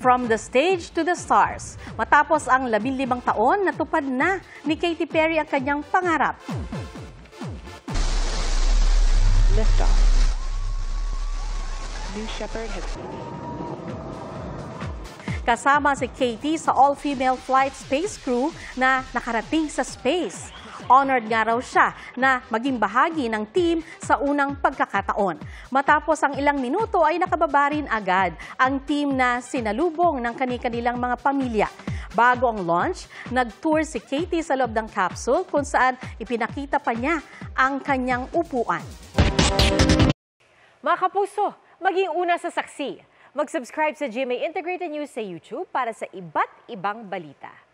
From the Stage to the Stars. Matapos ang 15 taon, natupad na ni Katy Perry ang kanyang pangarap. Liftoff. New Shepard has... Kasama si Katy sa all-female flight space crew na nakarating sa space. Honored nga raw siya na maging bahagi ng team sa unang pagkakataon. Matapos ang ilang minuto ay nakababa rin agad ang team na sinalubong ng kani-kanilang mga pamilya. Bago ang launch, nag-tour si Katy sa loob ng capsule kung saan ipinakita pa niya ang kanyang upuan. Mga kapuso, maging una sa saksi. Mag-subscribe sa GMA Integrated News sa YouTube para sa iba't ibang balita.